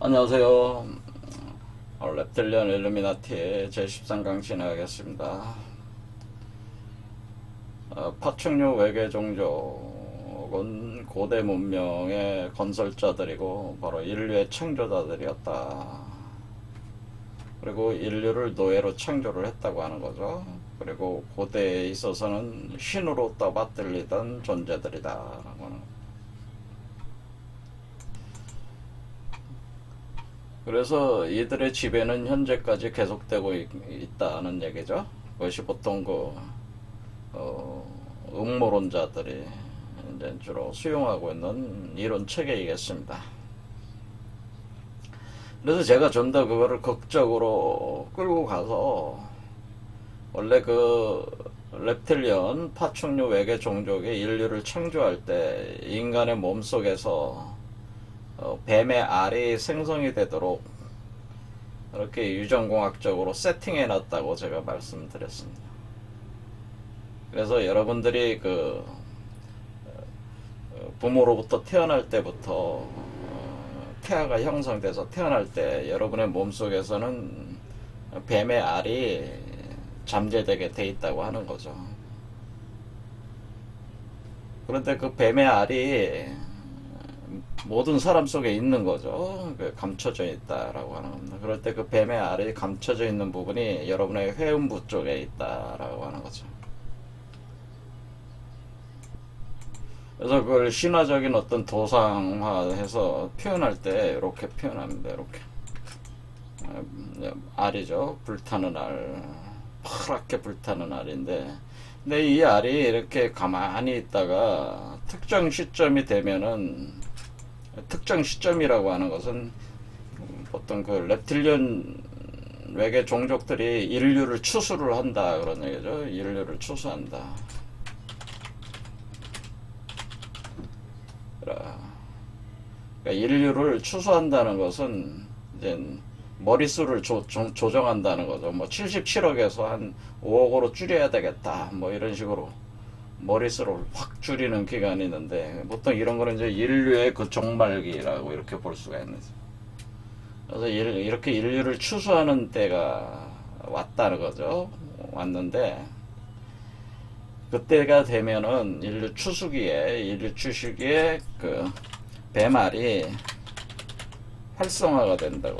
안녕하세요. 랩틸리언 일루미나티의 제13강 진행하겠습니다. 파충류 외계 종족은 고대 문명의 건설자들이고 바로 인류의 창조자들이었다. 그리고 인류를 노예로 창조를 했다고 하는 거죠. 그리고 고대에 있어서는 신으로 떠받들리던 존재들이다 라고 하는 거죠. 그래서 이들의 지배는 현재까지 계속되고 있다는 얘기죠. 그것이 보통 음모론자들이 이제 주로 수용하고 있는 이론 체계이겠습니다. 그래서 제가 좀 더 그거를 극적으로 끌고 가서 원래 reptilian 파충류 외계 종족이 인류를 창조할 때 인간의 몸속에서 뱀의 알이 생성이 되도록 이렇게 유전공학적으로 세팅해 놨다고 제가 말씀드렸습니다. 그래서 여러분들이 부모로부터 태어날 때부터 태아가 형성돼서 태어날 때 여러분의 몸속에서는 뱀의 알이 잠재되게 돼 있다고 하는 거죠. 그런데 그 뱀의 알이 모든 사람 속에 있는 거죠. 감춰져 있다라고 하는 겁니다. 그럴 때 그 뱀의 알이 감춰져 있는 부분이 여러분의 회음부 쪽에 있다라고 하는 거죠. 그래서 그걸 신화적인 어떤 도상화해서 표현할 때 이렇게 표현합니다. 이렇게 알이죠. 불타는 알, 파랗게 불타는 알인데, 근데 이 알이 이렇게 가만히 있다가 특정 시점이 되면은, 특정 시점이라고 하는 것은 보통 reptilian 외계 종족들이 인류를 추수를 한다 그런 얘기죠. 인류를 추수한다. 그러니까 인류를 추수한다는 것은 이제 머릿수를 조정한다는 거죠. 뭐 77억에서 한 5억으로 줄여야 되겠다. 뭐 이런 식으로 머릿수를 확 줄이는 기간이 있는데, 보통 이런 거는 이제 인류의 그 종말기라고 이렇게 볼 수가 있는 거죠. 그래서 이렇게 인류를 추수하는 때가 왔다는 거죠. 왔는데, 그때가 되면은 인류 추수기에 그 배말이 활성화가 된다고.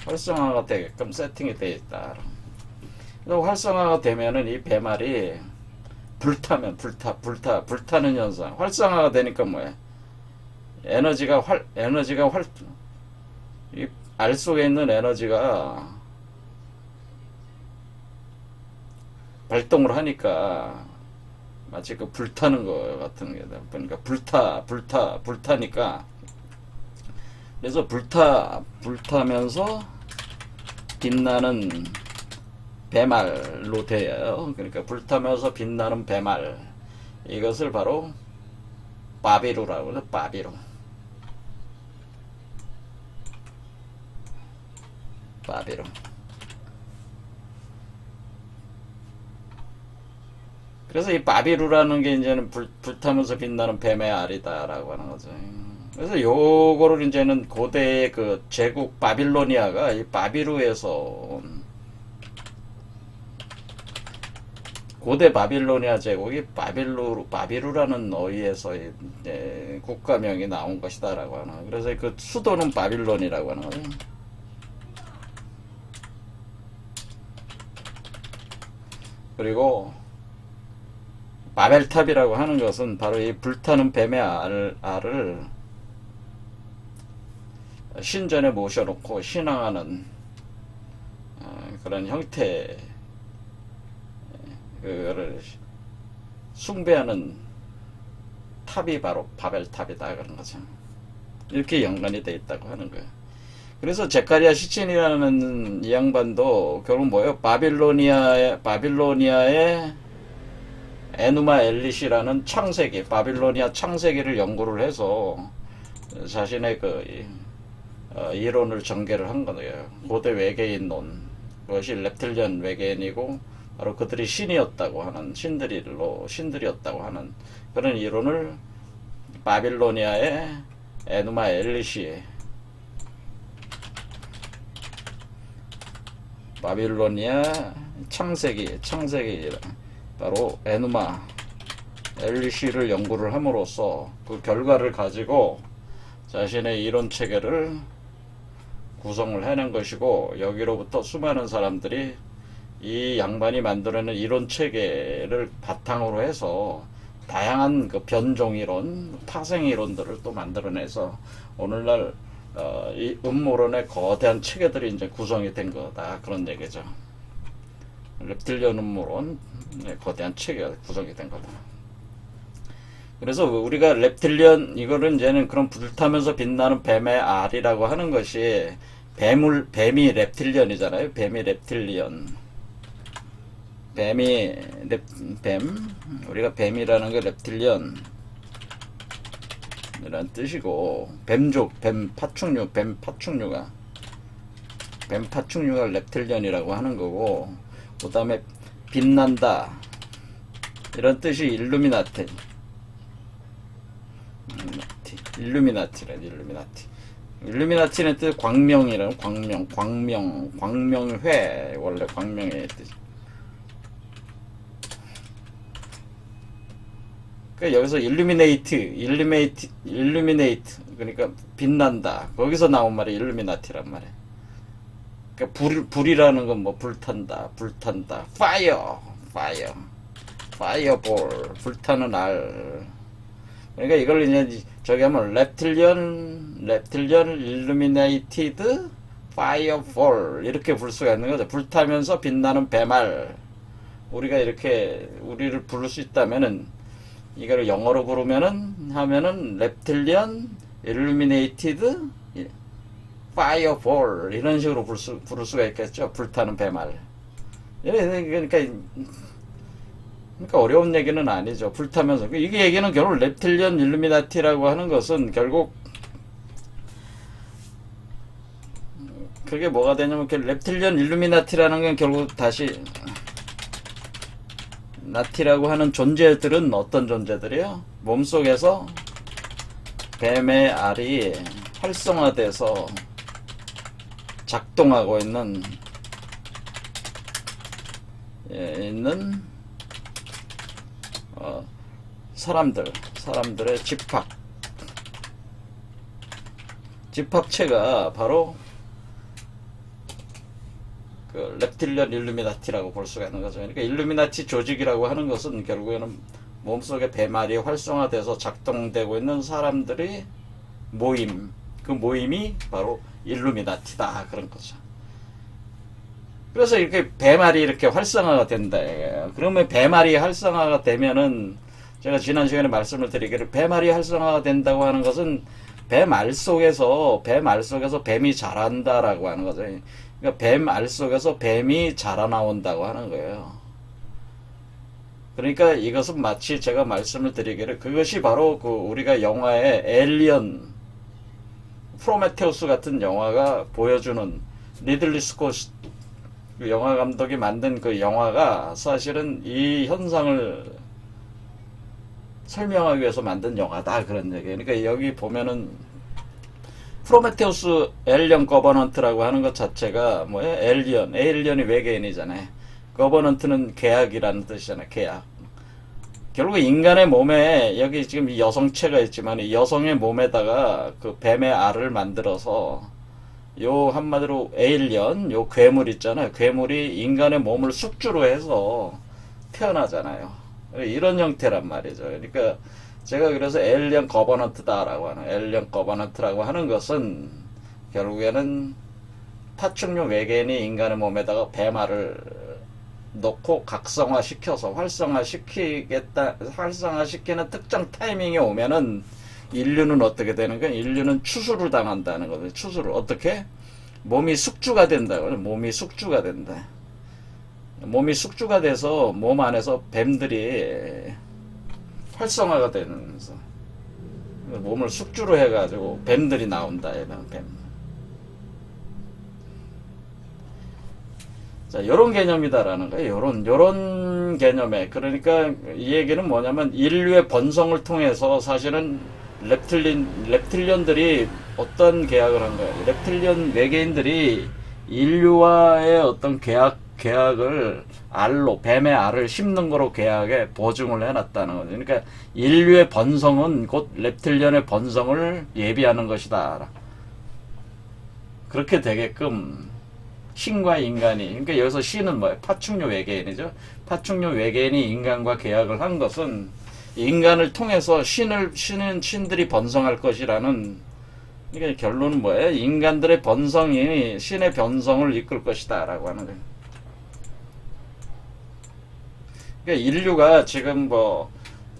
활성화가 되게끔 세팅이 되어 있다. 그리고 활성화가 되면은 이 배말이 불타는 현상. 활성화가 되니까 뭐야? 이 알 속에 있는 에너지가 발동을 하니까 마치 불타는 거 같은 게, 그러니까 불타니까, 그래서 불타면서 빛나는 배말로 돼요. 그러니까 불타면서 빛나는 배말, 이것을 바로 바비루라고 해요. 바비루. 그래서 이 바비루라는 게 이제는 불타면서 빛나는 뱀의 알이다라고 하는 거죠. 그래서 요거를 이제는 고대의 그 제국 바빌로니아가 이 바비루에서 고대 바빌로니아 제국이 바비루라는 어휘에서 이제 국가명이 나온 것이다라고 하는. 그래서 그 수도는 바빌론이라고 하는 거예요. 그리고 바벨탑이라고 하는 것은 바로 이 불타는 뱀의 알을 신전에 모셔놓고 신앙하는 그런 형태, 그거를 숭배하는 탑이 바로 바벨탑이다 그런 거죠. 이렇게 연관이 돼 있다고 하는 거예요. 그래서 제카리아 시친이라는 이 양반도 결국 뭐예요? 바빌로니아의 에누마 엘리시라는 창세기, 바빌로니아 창세기를 연구를 해서 자신의 이론을 전개를 한 거예요. 고대 외계인론, 그것이 reptilian 외계인이고 바로 그들이 신이었다고 하는, 신들이었다고 하는 그런 이론을 바빌로니아의 에누마 엘리시 바빌로니아 창세기 바로 에누마 엘리시를 연구를 함으로써 그 결과를 가지고 자신의 이론 체계를 구성을 해낸 것이고, 여기로부터 수많은 사람들이 이 양반이 만들어낸 이론 체계를 바탕으로 해서 다양한 그 변종 이론, 파생 이론들을 또 만들어내서 오늘날 이 음모론의 거대한 체계들이 이제 구성이 된 거다, 그런 얘기죠. reptilian 음모론의 거대한 체계가 구성이 된 거다. 그래서 우리가 reptilian, 이거를 이제는 그런 불타면서 빛나는 뱀의 알이라고 하는 것이 뱀이 reptilian이잖아요. 뱀이 reptilian. 우리가 뱀이라는 게 reptilian 이란 뜻이고, 뱀족, 뱀파충류가 reptilian이라고 하는 거고, 그 다음에 빛난다 이런 뜻이 일루미나티는 뜻 광명이라는, 광명회, 원래 광명의 뜻. 그러니까 여기서 illuminate, 그러니까 빛난다, 거기서 나온 말이 일루미나티란 말이야. 그러니까 불이라는 건 뭐 불탄다, fireball, 불타는 알. 그러니까 이걸 이제 저기 하면 reptilian illuminated firefall 이렇게 부를 수가 있는 거죠. 불타면서 빛나는 뱀알. 우리가 이렇게 우리를 부를 수 있다면은, 이거를 영어로 하면은 reptilian illuminated firefall 이런 식으로 부를 수가 있겠죠. 불타는 뱀알. 그러니까 어려운 얘기는 아니죠. 불타면서. 이게 얘기는 결국 reptilian illuminati라고 하는 것은 결국 그게 뭐가 되냐면, reptilian illuminati라는 건 결국 다시 나티라고 하는 존재들은 어떤 존재들이에요? 몸속에서 뱀의 알이 활성화돼서 작동하고 있는 사람들의 집합체가 바로 그 reptilian illuminati라고 볼 수가 있는 거죠. 그러니까 일루미나티 조직이라고 하는 것은 결국에는 몸속에 뱀알이 활성화돼서 작동되고 있는 사람들이 그 모임이 바로 일루미나티다, 그런 거죠. 그래서 이렇게 뱀알이 이렇게 활성화가 된다. 그러면 뱀알이 활성화가 되면은, 제가 지난 시간에 말씀을 드리기를, 뱀알이 활성화가 된다고 하는 것은 뱀알 속에서 뱀이 자란다라고 하는 거죠. 그러니까 뱀알 속에서 뱀이 자라나온다고 하는 거예요. 그러니까 이것은 마치 제가 말씀을 드리기를, 그것이 바로 그 우리가 영화의 에일리언, 프로메테우스 같은 영화가 보여주는, 리들리 스콧 그 영화 감독이 만든 그 영화가 사실은 이 현상을 설명하기 위해서 만든 영화다, 그런 얘기예요. 그러니까 여기 보면은 프로메테우스 에일리언 거버넌트라고 하는 것 자체가 뭐예요? 에일리언이 외계인이잖아요. 거버넌트는 계약이라는 뜻이잖아요. 계약. 결국 인간의 몸에, 여기 지금 이 여성체가 있지만 이 여성의 몸에다가 그 뱀의 알을 만들어서, 요 한마디로 에일리언, 요 괴물 있잖아요. 괴물이 인간의 몸을 숙주로 해서 태어나잖아요. 이런 형태란 말이죠. 그러니까 제가 그래서 에일리언 거버넌트다라고 하는, 에일리언 거버넌트라고 하는 것은 결국에는 파충류 외계인이 인간의 몸에다가 뱀알을 넣고 각성화시켜서 활성화시키는 특정 타이밍에 오면은 인류는 어떻게 되는 거야? 인류는 추수를 당한다는 거죠. 추수를 어떻게? 몸이 숙주가 된다. 몸이 숙주가 된다. 몸이 숙주가 돼서 몸 안에서 뱀들이 활성화가 되면서 몸을 숙주로 해가지고 뱀들이 나온다. 뱀. 자, 요런 개념이다라는 거예요. 요런 개념에. 그러니까 이 얘기는 뭐냐면, 인류의 번성을 통해서 사실은 reptilian들이 어떤 계약을 한 거예요? reptilian 외계인들이 인류와의 어떤 계약을 알로, 뱀의 알을 심는 거로 계약에 보증을 해놨다는 거죠. 그러니까 인류의 번성은 곧 렙틸리언의 번성을 예비하는 것이다. 그렇게 되게끔 신과 인간이, 그러니까 여기서 신은 뭐예요? 파충류 외계인이죠. 파충류 외계인이 인간과 계약을 한 것은 인간을 통해서 신들이 번성할 것이라는, 그러니까 결론은 뭐예요? 인간들의 번성이 신의 번성을 이끌 것이다 라고 하는 거예요. 그러니까 인류가 지금 뭐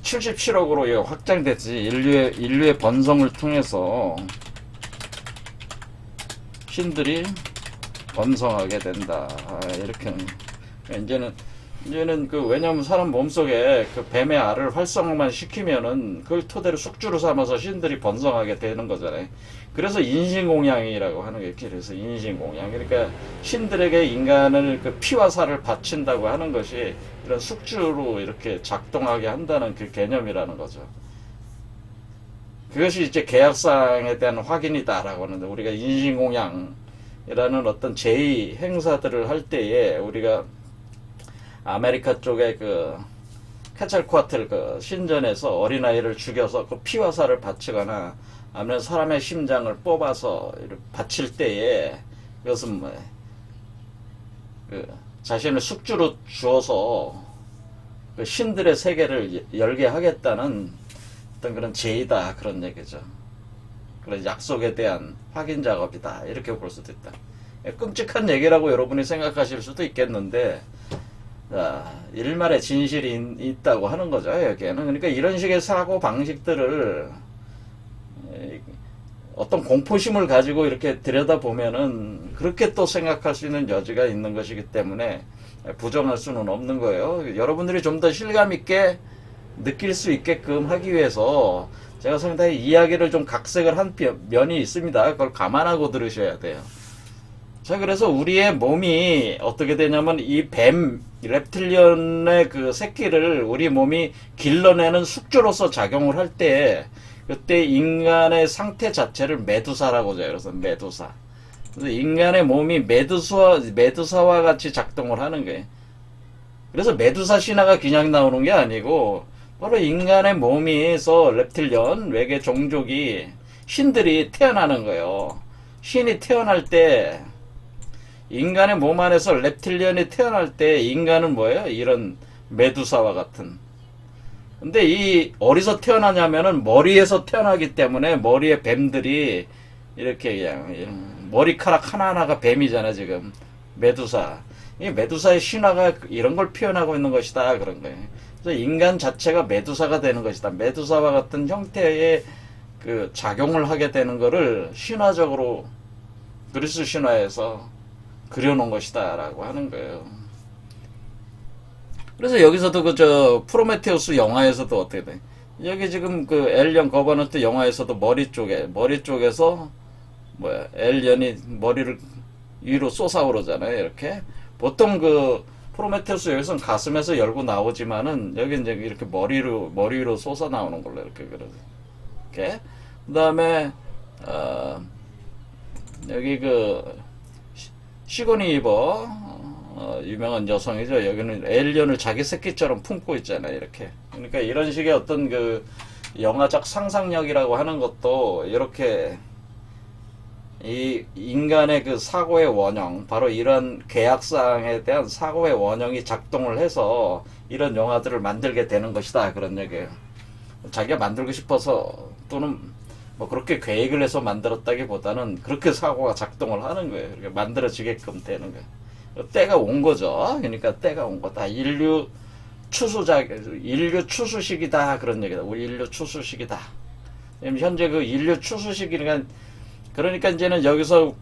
77억으로 확장됐지. 인류의 번성을 통해서 신들이 번성하게 된다. 이렇게. 이제는 왜냐면 사람 몸속에 그 뱀의 알을 활성화만 시키면은 그걸 토대로 숙주로 삼아서 신들이 번성하게 되는 거잖아요. 그래서 인신공양이라고 하는 게, 그래서 인신공양. 그러니까 신들에게 인간을 그 피와 살을 바친다고 하는 것이 이런 숙주로 이렇게 작동하게 한다는 그 개념이라는 거죠. 그것이 이제 계약상에 대한 확인이다라고 하는데, 우리가 인신공양이라는 어떤 제의 행사들을 할 때에 우리가 아메리카 쪽에 그 케찰코아틀 그 신전에서 어린아이를 죽여서 그 피와 살을 바치거나 아니면 사람의 심장을 뽑아서 바칠 때에 그것은 뭐 그 자신을 숙주로 주어서 그 신들의 세계를 열게 하겠다는 어떤 그런 제의다, 그런 얘기죠. 그런 약속에 대한 확인 작업이다, 이렇게 볼 수도 있다. 끔찍한 얘기라고 여러분이 생각하실 수도 있겠는데, 일말의 진실이 있다고 하는 거죠, 여기에는. 그러니까 이런 식의 사고 방식들을 어떤 공포심을 가지고 이렇게 들여다보면은 그렇게 또 생각할 수 있는 여지가 있는 것이기 때문에 부정할 수는 없는 거예요. 여러분들이 좀 더 실감 있게 느낄 수 있게끔 하기 위해서 제가 상당히 이야기를 좀 각색을 한 면이 있습니다. 그걸 감안하고 들으셔야 돼요. 자, 그래서 우리의 몸이 어떻게 되냐면 이 렙틸리언의 그 새끼를 우리 몸이 길러내는 숙주로서 작용을 할 때, 그때 인간의 상태 자체를 메두사라고 해요. 그래서 메두사. 그래서 인간의 몸이 메두사와 같이 작동을 하는 거예요. 그래서 메두사 신화가 그냥 나오는 게 아니고, 바로 인간의 몸에서 렙틸리언 외계 종족이, 신들이 태어나는 거예요. 신이 태어날 때, 인간의 몸 안에서 렙틸리언이 태어날 때 인간은 뭐예요? 이런 메두사와 같은. 근데 이 어디서 태어나냐면은 머리에서 태어나기 때문에 머리에 뱀들이 이렇게 그냥 머리카락 하나하나가 뱀이잖아, 지금. 메두사. 이 메두사의 신화가 이런 걸 표현하고 있는 것이다, 그런 거예요. 그래서 인간 자체가 메두사가 되는 것이다. 메두사와 같은 형태의 그 작용을 하게 되는 거를 신화적으로 그리스 신화에서 그려놓은 것이다 라고 하는 거예요. 그래서 여기서도 프로메테우스 영화에서도 어떻게 돼? 여기 지금 그 엘리언 거버넌트 영화에서도 머리 쪽에서 엘리언이 머리를 위로 쏟아오르잖아요, 이렇게. 보통 그 프로메테우스 여기서는 가슴에서 열고 나오지만은 여기 이제 이렇게 머리 위로 쏟아 나오는 걸로 이렇게 그러죠. 이렇게. 그 다음에 여기 시고니 이버, 유명한 여성이죠. 여기는 에일리언을 자기 새끼처럼 품고 있잖아요, 이렇게. 그러니까 이런 식의 어떤 그 영화적 상상력이라고 하는 것도 이렇게 이 인간의 그 사고의 원형, 바로 이런 계약사항에 대한 사고의 원형이 작동을 해서 이런 영화들을 만들게 되는 것이다, 그런 얘기예요. 자기가 만들고 싶어서 또는 뭐 그렇게 계획을 해서 만들었다기보다는 그렇게 사고가 작동을 하는 거예요. 이렇게 만들어지게끔 되는 거예요. 때가 온 거죠. 그러니까 때가 온 거다. 인류 추수식이다, 그런 얘기다. 우리 인류 추수식이다. 현재 그 인류 추수식이니까, 그러니까 이제는 여기서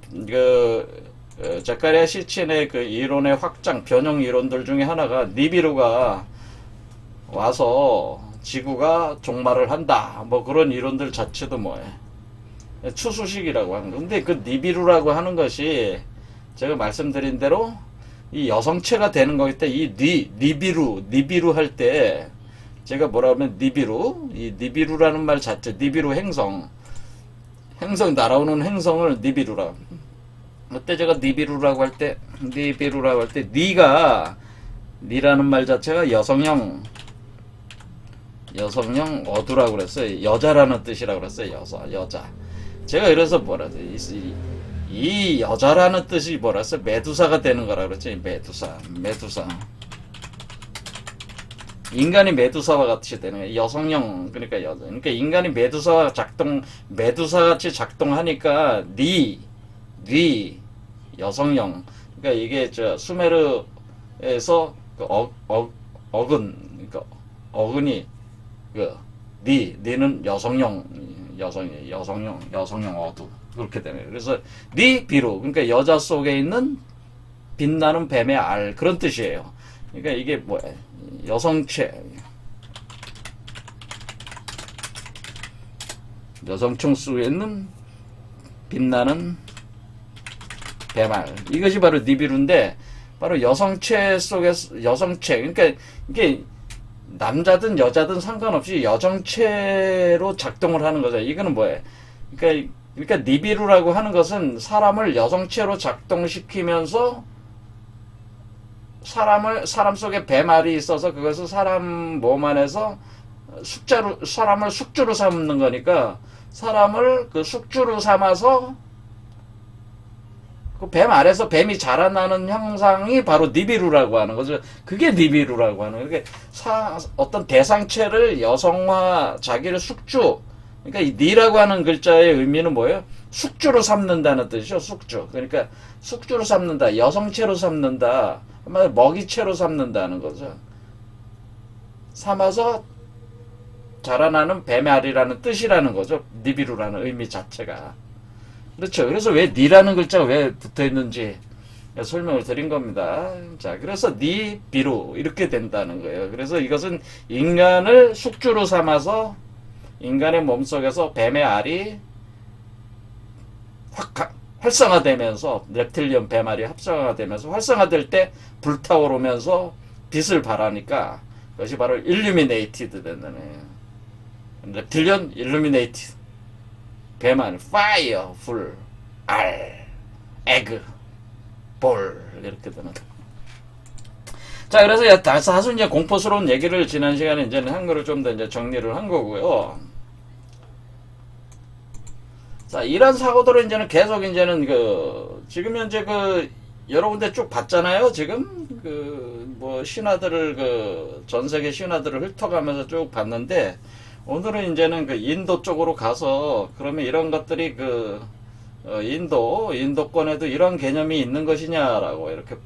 자카리아 시친의 그 이론의 확장, 변형 이론들 중에 하나가 니비루가 와서 지구가 종말을 한다, 뭐 그런 이론들 자체도 뭐예요, 추수식이라고 하는 거. 근데 그 니비루라고 하는 것이 제가 말씀드린 대로 이 여성체가 되는 거기 때문에 이 니비루 할 때 제가 뭐라 하면 이 니비루라는 말 자체, 니비루 행성 날아오는 행성을 니비루라. 그때 제가 니비루라고 할 때, 니가, 니라는 말 자체가 여성형 어두라고 그랬어요. 여자라는 뜻이라고 그랬어요. 여자. 제가 이래서 뭐라 해서 이 여자라는 뜻이 뭐라 했어요? 메두사가 되는 거라 그랬지. 메두사. 인간이 메두사와 같이 되는 거예요. 여성형, 그러니까 여자. 그러니까 인간이 메두사같이 작동하니까, 여성형. 그러니까 이게 수메르에서 그러니까 어근이, 니는 여성형 어두. 그렇게 되네요. 그래서, 비루. 그러니까 여자 속에 있는 빛나는 뱀의 알. 그런 뜻이에요. 그러니까 이게 뭐야? 여성층 속에 있는 빛나는 뱀알. 이것이 바로 니비루인데, 바로 여성체 속에서, 그러니까 이게 남자든 여자든 상관없이 여성체로 작동을 하는 거죠. 이거는 뭐예요? 그러니까 니비루라고 하는 것은 사람을 여성체로 작동시키면서 사람 속에 뱀알이 있어서 그것을 사람 몸 안에서 사람을 숙주로 삼는 거니까 사람을 그 숙주로 삼아서 그 뱀 아래서 뱀이 자라나는 형상이 바로 니비루라고 하는 거죠. 그게 니비루라고 하는 거예요. 어떤 대상체를 여성화, 자기를 숙주. 그러니까 이 니라고 하는 글자의 의미는 뭐예요? 숙주로 삼는다는 뜻이죠. 숙주. 그러니까 숙주로 삼는다. 여성체로 삼는다. 먹이체로 삼는다는 거죠. 삼아서 자라나는 뱀의 알이라는 뜻이라는 거죠. 니비루라는 의미 자체가. 그렇죠. 그래서 왜 니라는 글자가 왜 붙어 있는지 설명을 드린 겁니다. 자, 그래서 니비루 이렇게 된다는 거예요. 그래서 이것은 인간을 숙주로 삼아서 인간의 몸속에서 뱀의 알이 활성화되면서 렙틸리언 뱀알이 활성화되면서 활성화될 때 불타오르면서 빛을 발하니까 그것이 바로 일루미네이티드 된다네. 렙틸리언 일루미네이티드 뱀알 파이어 불 알 에그 볼 이렇게 되는. 자, 그래서 다소 이제 공포스러운 얘기를 지난 시간에 이제는 한글을 좀 더 이제 정리를 한 거고요. 자, 이런 사고들을 이제는 계속 이제는 지금 현재 여러 군데 쭉 봤잖아요. 지금 신화들을 전 세계 신화들을 훑어가면서 쭉 봤는데 오늘은 이제는 인도 쪽으로 가서 그러면 이런 것들이 인도권에도 이런 개념이 있는 것이냐라고 이렇게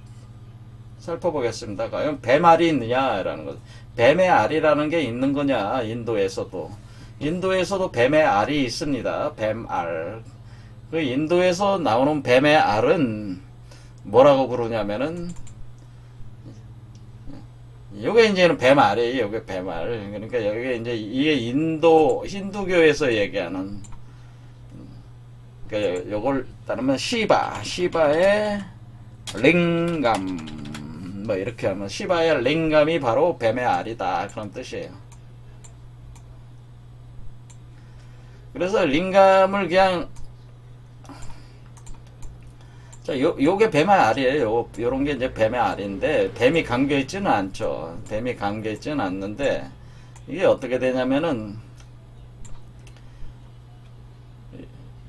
살펴보겠습니다. 과연 뱀알이 있느냐라는 것. 뱀의 알이라는 게 있는 거냐, 인도에서도 뱀의 알이 있습니다. 뱀알. 인도에서 나오는 뱀의 알은 뭐라고 부르냐면은, 요게 이제는 뱀알이에요. 요게 뱀알. 그러니까 여기 이게 힌두교에서 얘기하는, 그러니까 요걸 따르면 시바의 링감, 이렇게 하면 시바의 링감이 바로 뱀의 알이다. 그런 뜻이에요. 그래서 링감을 그냥 요게 뱀의 알이에요. 요런 게 이제 뱀의 알인데 뱀이 감겨 있지는 않죠. 뱀이 감겨 있지는 않는데 이게 어떻게 되냐면은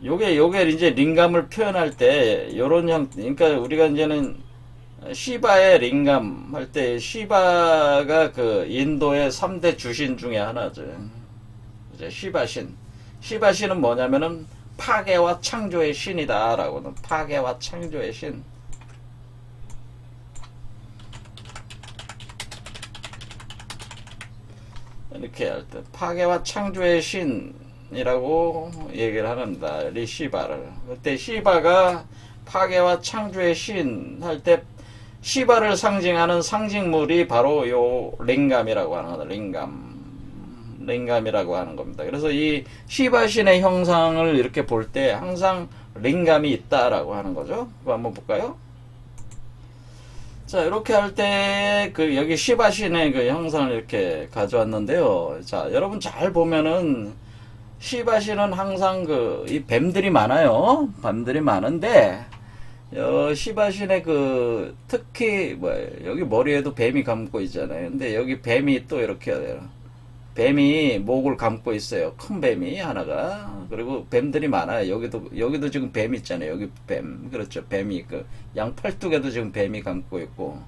요게 이제 링감을 표현할 때 요런 그러니까 우리가 이제는 시바의 링감 할 때 시바가 인도의 3대 주신 중에 하나죠. 이제 시바신은 뭐냐면은 파괴와 창조의 신이다라고는 파괴와 창조의 신. 이렇게 할 때 파괴와 창조의 신이라고 얘기를 합니다. 이 시바를. 그때 시바가 파괴와 창조의 신 할 때 시바를 상징하는 상징물이 바로 요 링감이라고 하는 거다. 링감이라고 하는 겁니다. 그래서 이 시바신의 형상을 이렇게 볼 때 항상 링감이 있다라고 하는 거죠. 그거 한번 볼까요? 자, 이렇게 할 때 여기 시바신의 형상을 이렇게 가져왔는데요. 자, 여러분 잘 보면은 시바신은 항상 이 뱀들이 많아요. 뱀들이 많은데 시바신의 그 특히 뭐 여기 머리에도 뱀이 감고 있잖아요. 근데 여기 뱀이 또 이렇게 뱀이 목을 감고 있어요. 큰 뱀이 하나가. 그리고 뱀들이 많아요. 여기도 지금 뱀 있잖아요. 여기 뱀. 그렇죠. 뱀이 그 양팔뚝에도 지금 뱀이 감고 있고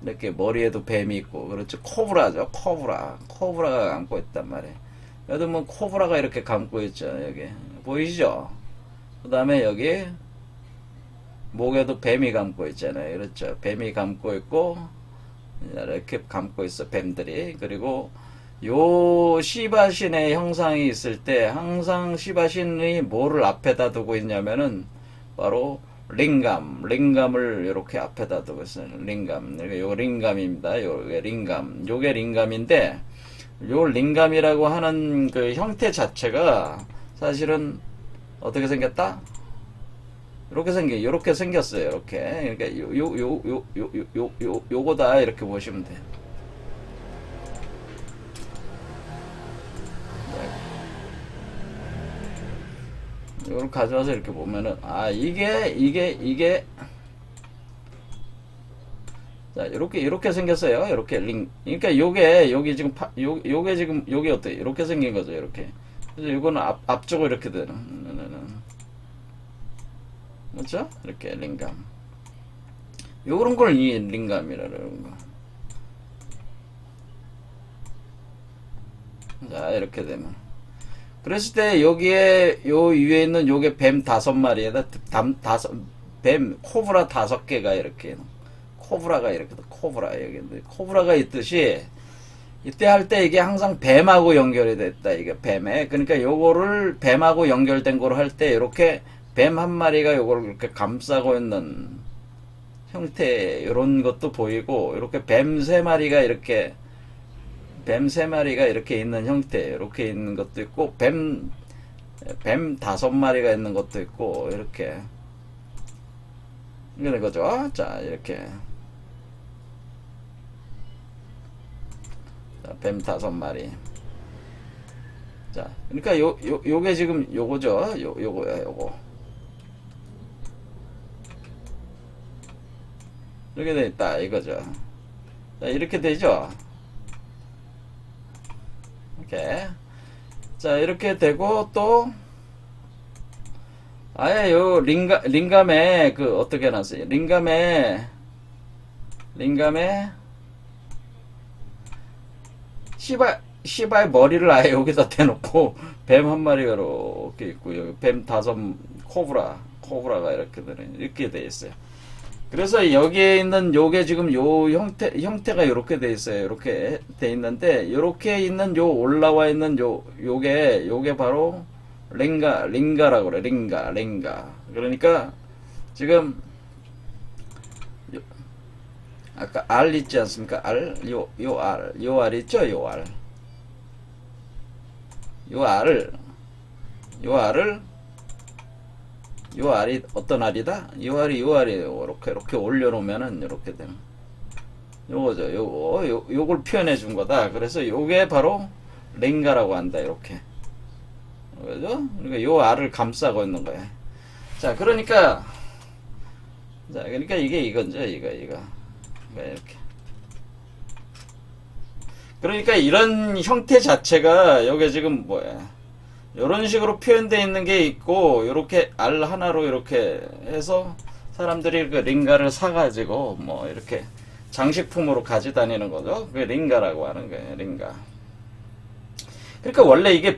이렇게 머리에도 뱀이 있고 그렇죠. 코브라죠. 코브라가 감고 있단 말이에요. 여기도 뭐 코브라가 이렇게 감고 있죠. 여기 보이시죠? 그 다음에 여기 목에도 뱀이 감고 있잖아요. 그렇죠. 뱀이 감고 있고 이렇게 감고 있어 뱀들이. 그리고 요 시바신의 형상이 있을 때 항상 시바신이 뭐를 앞에다 두고 있냐면은 바로 링감을 이렇게 앞에다 두고 있어요. 링감. 요 링감입니다. 요게 링감인데 요 링감이라고 하는 그 형태 자체가 사실은 어떻게 생겼다? 요렇게 생겼어요. 이렇게. 그러니까 요거다 이렇게 보시면 돼요. 이걸 가져와서 이렇게 보면은 이게 자 이렇게 생겼어요. 이렇게 그러니까 여기 지금 요게 지금 여기 어때요? 이렇게 생긴 거죠. 이렇게. 그래서 이거는 앞쪽으로 이렇게 되는 그렇죠? 이렇게 링감. 요런 걸 이 링감이라는 거. 자 이렇게 되면. 그랬을 때 여기에 요 위에 있는 요게 뱀 5마리에다 뱀 코브라 5개가 이렇게 코브라가 이렇게 코브라 여기 코브라가 있듯이 이때 할 때 이게 항상 뱀하고 연결이 됐다. 이게 뱀에. 그러니까 요거를 뱀하고 연결된 거로 할 때 이렇게 뱀 한 마리가 요걸 이렇게 감싸고 있는 형태 이런 것도 보이고 이렇게 뱀 3마리가 이렇게 있는 형태 이렇게 있는 것도 있고 뱀 5마리가 있는 것도 있고 이렇게 이런 거죠. 자 이렇게 자, 뱀 5마리. 자 그러니까 요게 지금 요거죠. 요거야 요거. 이렇게 돼 있다 이거죠. 자 이렇게 되죠. 이렇게. 자 이렇게 되고 또 아예 요 링감에 그 어떻게 해놨어요? 링감에 시바의 머리를 아예 여기다 대놓고 뱀 한 마리가 이렇게 있고 여기 뱀 5 코브라가 이렇게 돼 있어요. 그래서 여기에 있는 요게 지금 요 형태가 이렇게 돼 있어요. 이렇게 돼 있는데 요렇게 있는 요 올라와 있는 요게 바로 링가라고 그래. 링가. 그러니까 지금 아까 알 있지 않습니까? 요 알 있죠? 요 알이 어떤 알이다? 요 알이 이렇게 올려놓으면은 이렇게 되는 요거죠. 요걸 표현해 준 거다. 그래서 요게 바로 링가라고 한다. 이렇게. 그죠? 그러니까 요 알을 감싸고 있는 거야. 자, 그러니까 이게 이건죠. 이거. 이렇게. 그러니까 이런 형태 자체가 여기 지금 뭐야? 이런 식으로 표현되어 있는 게 있고 이렇게 알 하나로 이렇게 해서 사람들이 그 링가를 사가지고 뭐 이렇게 장식품으로 가지 다니는 거죠. 그게 링가라고 하는 거예요. 링가. 그러니까 원래 이게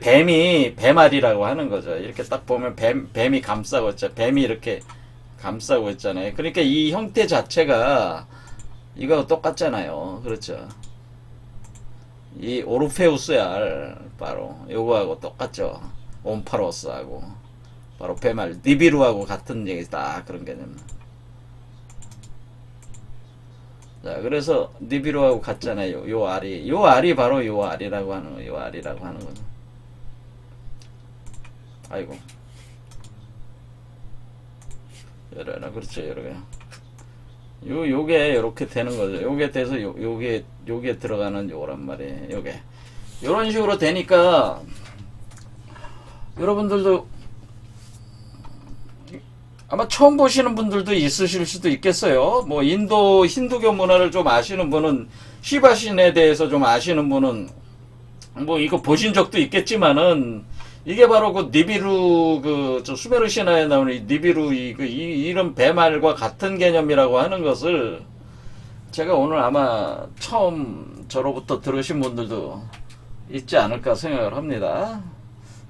뱀알이라고 하는 거죠. 이렇게 딱 보면 뱀이 감싸고 있죠. 뱀이 이렇게 감싸고 있잖아요. 그러니까 이 형태 자체가 이거 똑같잖아요. 그렇죠. 이 오르페우스의 알 바로 요거하고 똑같죠. 옴파로스하고 바로 뱀알 니비루하고 같은 얘기다. 그런 개념. 자 그래서 니비루하고 같잖아요. 요 알이 바로 요 알이라고 하는 거예요. 요 알이라고 하는 거죠. 아이고 여러나 그렇죠. 여러가 요게 이렇게 되는 거죠. 요게 돼서 요게 들어가는 요란 말이에요. 요게 요런 식으로 되니까 여러분들도 아마 처음 보시는 분들도 있으실 수도 있겠어요. 뭐 인도 힌두교 문화를 좀 아시는 분은 시바신에 대해서 좀 아시는 분은 뭐 이거 보신 적도 있겠지만은 이게 바로 그 니비루 저 수메르 신화에 나오는 이 니비루 이런 배말과 같은 개념이라고 하는 것을 제가 오늘 아마 처음 저로부터 들으신 분들도 있지 않을까 생각을 합니다.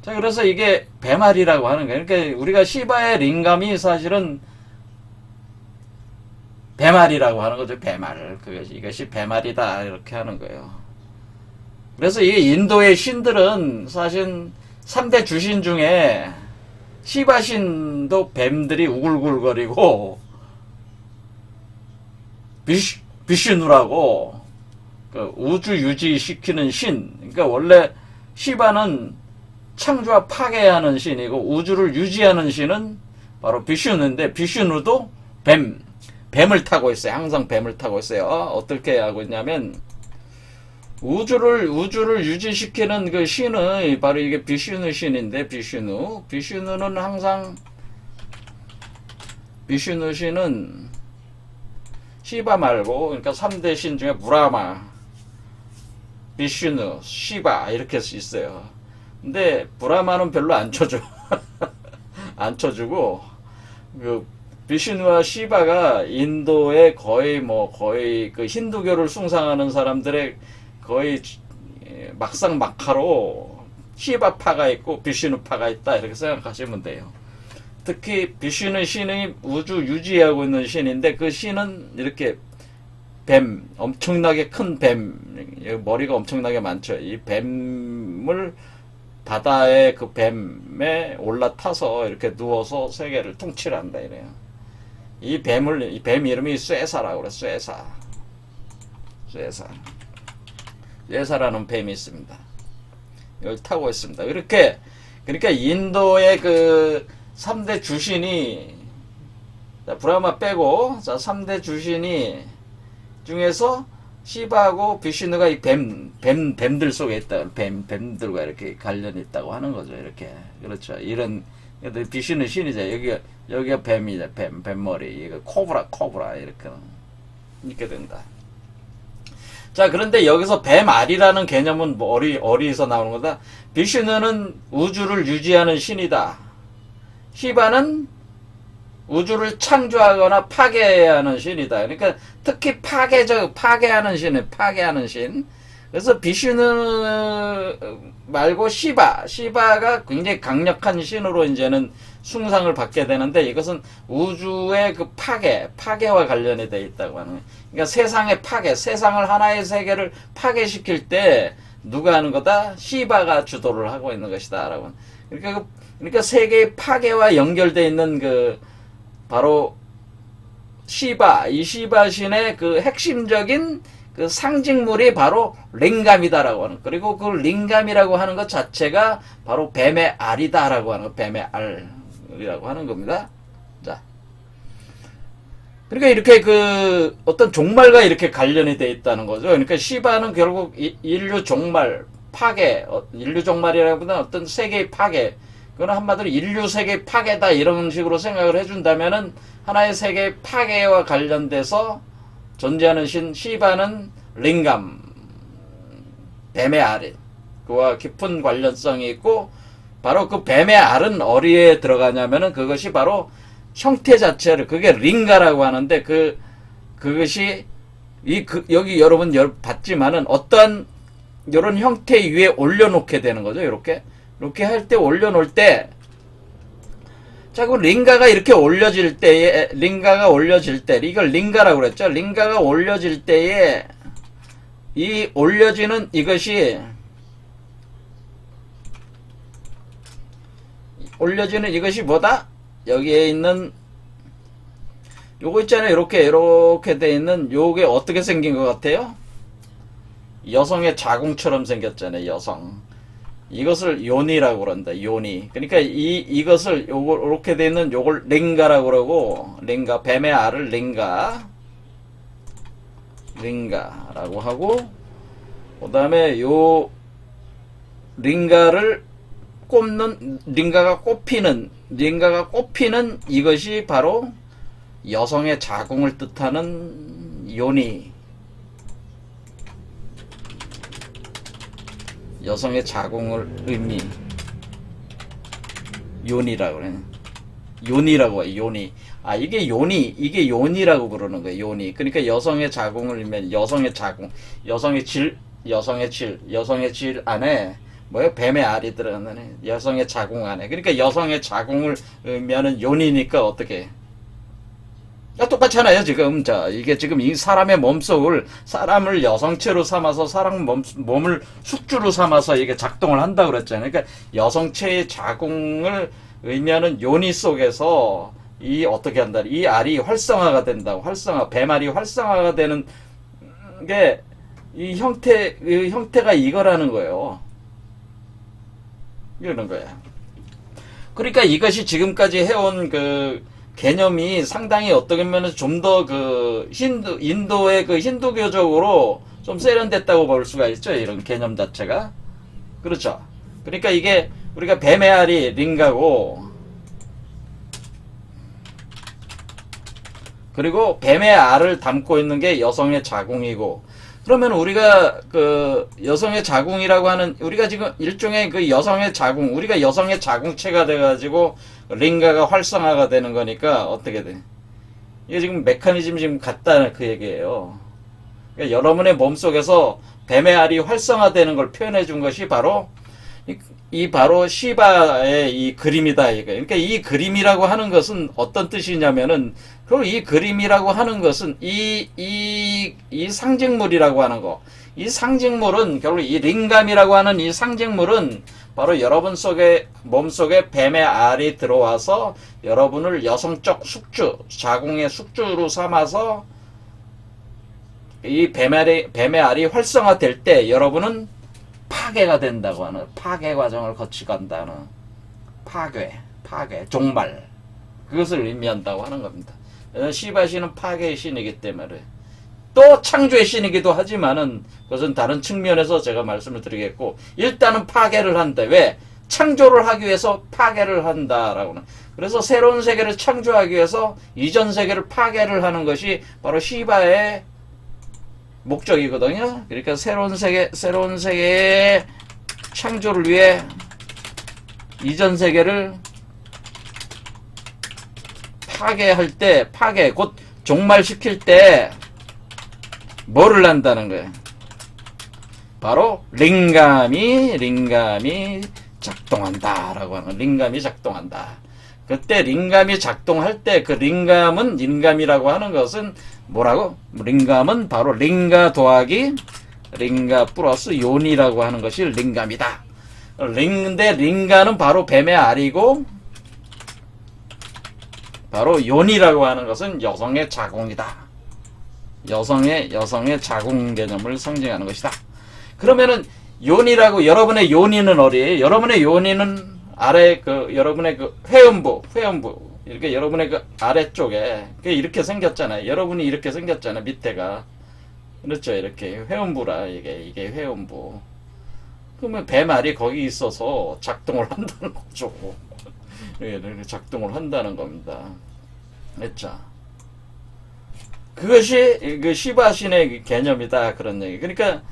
자, 그래서 이게 배말이라고 하는 거예요. 그러니까 우리가 시바의 링감이 사실은 배말이라고 하는 거죠. 배말. 이것이 배말이다. 이렇게 하는 거예요. 그래서 이 인도의 신들은 사실 3대 주신 중에 시바신도 뱀들이 우글우글거리고 비슈누라고 그 우주 유지시키는 신. 그러니까 원래 시바는 창조와 파괴하는 신이고 우주를 유지하는 신은 바로 비슈누인데 비슈누도 뱀을 타고 있어요. 항상 뱀을 타고 있어요. 어떻게 하고 있냐면 우주를 유지시키는 그 신의 바로 이게 비슈누 신인데 비슈누는 항상 비슈누 신은 시바 말고 그러니까 3대 신 중에 브라마, 비슈누, 시바 이렇게 있어요. 근데 브라마는 별로 안 쳐줘. 안 쳐주고 그 비슈누와 시바가 인도의 거의 그 힌두교를 숭상하는 사람들의 거의 막상막하로 시바파가 있고 비슈누파가 있다 이렇게 생각하시면 돼요. 특히 비슈누 신이 우주 유지하고 있는 신인데 그 신은 이렇게 엄청나게 큰 머리가 엄청나게 많죠. 이 뱀을 바다의 그 뱀에 올라타서 이렇게 누워서 세계를 통치한다 이래요. 이 뱀 이름이 쇠사라고 그래. 쇠사라는 뱀이 있습니다. 이걸 타고 있습니다. 그러니까 인도의 그 3대 주신이 브라마 빼고 3대 주신이 중에서 시바하고 비슈누가 이 뱀들 속에 있다. 뱀들과 이렇게 관련이 있다고 하는 거죠. 이렇게. 그렇죠. 이런, 비슈누 신이죠. 여기가 뱀이죠. 뱀머리. 이거 코브라. 이렇게 된다. 자, 그런데 여기서 뱀알이라는 개념은 어디서 나오는 거다? 비슈누는 우주를 유지하는 신이다. 시바는 우주를 창조하거나 파괴하는 신이다. 그러니까 특히 파괴하는 신. 그래서 비슈누 말고 시바가 굉장히 강력한 신으로 이제는 숭상을 받게 되는데 이것은 우주의 그 파괴와 관련이 되어 있다고 하는 거예요. 그러니까 세상의 세상을 하나의 세계를 파괴시킬 때 누가 하는 거다? 시바가 주도를 하고 있는 것이다. 라고. 그러니까 세계의 파괴와 연결되어 있는 바로 이 시바 신의 그 핵심적인 그 상징물이 바로 링감이다라고 하는. 그리고 그 링감이라고 하는 것 자체가 바로 뱀의 알이다라고 하는 거. 뱀의 알이라고 하는 겁니다. 자. 그러니까 이렇게 어떤 종말과 이렇게 관련이 되어 있다는 거죠. 그러니까 시바는 결국 인류 종말, 인류 종말이라기보다는 어떤 세계의 파괴. 그건 한마디로 인류 세계 파괴다 이런 식으로 생각을 해준다면은 하나의 세계 파괴와 관련돼서 존재하는 신 시바는 링감 뱀의 알이 그와 깊은 관련성이 있고 바로 그 뱀의 알은 어디에 들어가냐면은 그것이 바로 형태 자체를 그게 링가라고 하는데 그것이 여기 여러분 봤지만은 어떠한 이런 형태 위에 올려놓게 되는 거죠. 이렇게 할 때 올려놓을 때 자, 그 링가가 이렇게 올려질 때에 이걸 링가라고 그랬죠. 링가가 올려질 때에 이 올려지는 이것이 뭐다? 여기에 있는 요거 있잖아요. 이렇게 돼 있는 요게 어떻게 생긴 것 같아요? 여성의 자궁처럼 생겼잖아요. 여성. 이것을 요니라고 그런다. 요니. 그러니까 이것을 이렇게 돼 있는 요걸 링가라고 그러고 뱀의 알을 링가라고 하고 그다음에 요 링가를 링가가 꼽히는 이것이 바로 여성의 자궁을 뜻하는 요니. 여성의 자궁을 의미. 요니라고 그래. 요니라고 해, 요니. 아, 이게 요니라고 부르는 거예요, 요니. 그러니까 여성의 자궁을 의미하는 여성의 자궁, 여성의 질 안에, 뱀의 알이 들어가네. 여성의 자궁 안에. 그러니까 여성의 자궁을 의미하는 요니니까 어떻게. 야, 똑같잖아요, 지금. 자, 이게 지금 이 사람의 사람을 여성체로 삼아서 몸을 숙주로 삼아서 이게 작동을 한다고 그랬잖아요. 그러니까 여성체의 자궁을 의미하는 요니 속에서 어떻게 한다. 이 알이 활성화가 된다고. 뱀알이 활성화가 되는 게 이 형태가 이거라는 거예요. 이러는 거야. 그러니까 이것이 지금까지 해온 개념이 상당히 어떻게 보면 좀 더 인도의 힌두교적으로 좀 세련됐다고 볼 수가 있죠. 이런 개념 자체가. 그렇죠. 그러니까 이게 우리가 뱀의 알이 링가고, 그리고 뱀의 알을 담고 있는 게 여성의 자궁이고, 그러면 우리가 여성의 자궁이라고 하는, 우리가 지금 일종의 여성의 자궁, 우리가 여성의 자궁체가 돼가지고 링가가 활성화가 되는 거니까 어떻게 돼? 이게 지금 메커니즘이 지금 같다는 그 얘기예요. 그러니까 여러분의 몸속에서 뱀의 알이 활성화되는 걸 표현해 준 것이 바로 바로 시바의 이 그림이다. 그러니까 이 그림이라고 하는 것은 어떤 뜻이냐면은, 그리고 이 그림이라고 하는 것은 이 상징물이라고 하는 거. 이 상징물은 결국 이 링감이라고 하는 이 상징물은 바로 여러분 몸속에 뱀의 알이 들어와서 여러분을 여성적 숙주, 자궁의 숙주로 삼아서 이 뱀의 알이 활성화될 때 여러분은 파괴가 된다고 하는, 파괴 과정을 거치간다는, 파괴, 종말, 그것을 의미한다고 하는 겁니다. 시바신은 파괴의 신이기 때문에, 또 창조의 신이기도 하지만은 그것은 다른 측면에서 제가 말씀을 드리겠고, 일단은 파괴를 한다. 왜? 창조를 하기 위해서 파괴를 한다라고는. 그래서 새로운 세계를 창조하기 위해서 이전 세계를 파괴를 하는 것이 바로 시바의 목적이거든요. 그러니까 새로운 세계의 창조를 위해 이전 세계를 파괴할 때, 곧 종말시킬 때 뭐를 한다는 거예요? 바로 링감이 작동한다라고 하는, 링감이 작동한다. 그때 링감이 작동할 때 그 링감이라고 하는 것은 뭐라고? 링감은 바로 링가 더하기 링가 플러스 요니라고 하는 것이 링감이다. 근데 링가는 바로 뱀의 알이고, 바로 요니라고 하는 것은 여성의 자궁이다. 여성의 자궁 개념을 상징하는 것이다. 그러면은 요니라고, 여러분의 요니는 어디에요? 여러분의 요니는 아래 여러분의 회음부, 이렇게 여러분의 아래쪽에 이렇게 생겼잖아요. 여러분이 이렇게 생겼잖아요. 밑에가. 그렇죠. 이렇게 회음부라, 이게 회음부. 그러면 뱀알이 거기 있어서 작동을 한다는 거죠. 작동을 한다는 겁니다. 그렇죠. 그것이 시바신의 개념이다, 그런 얘기. 그러니까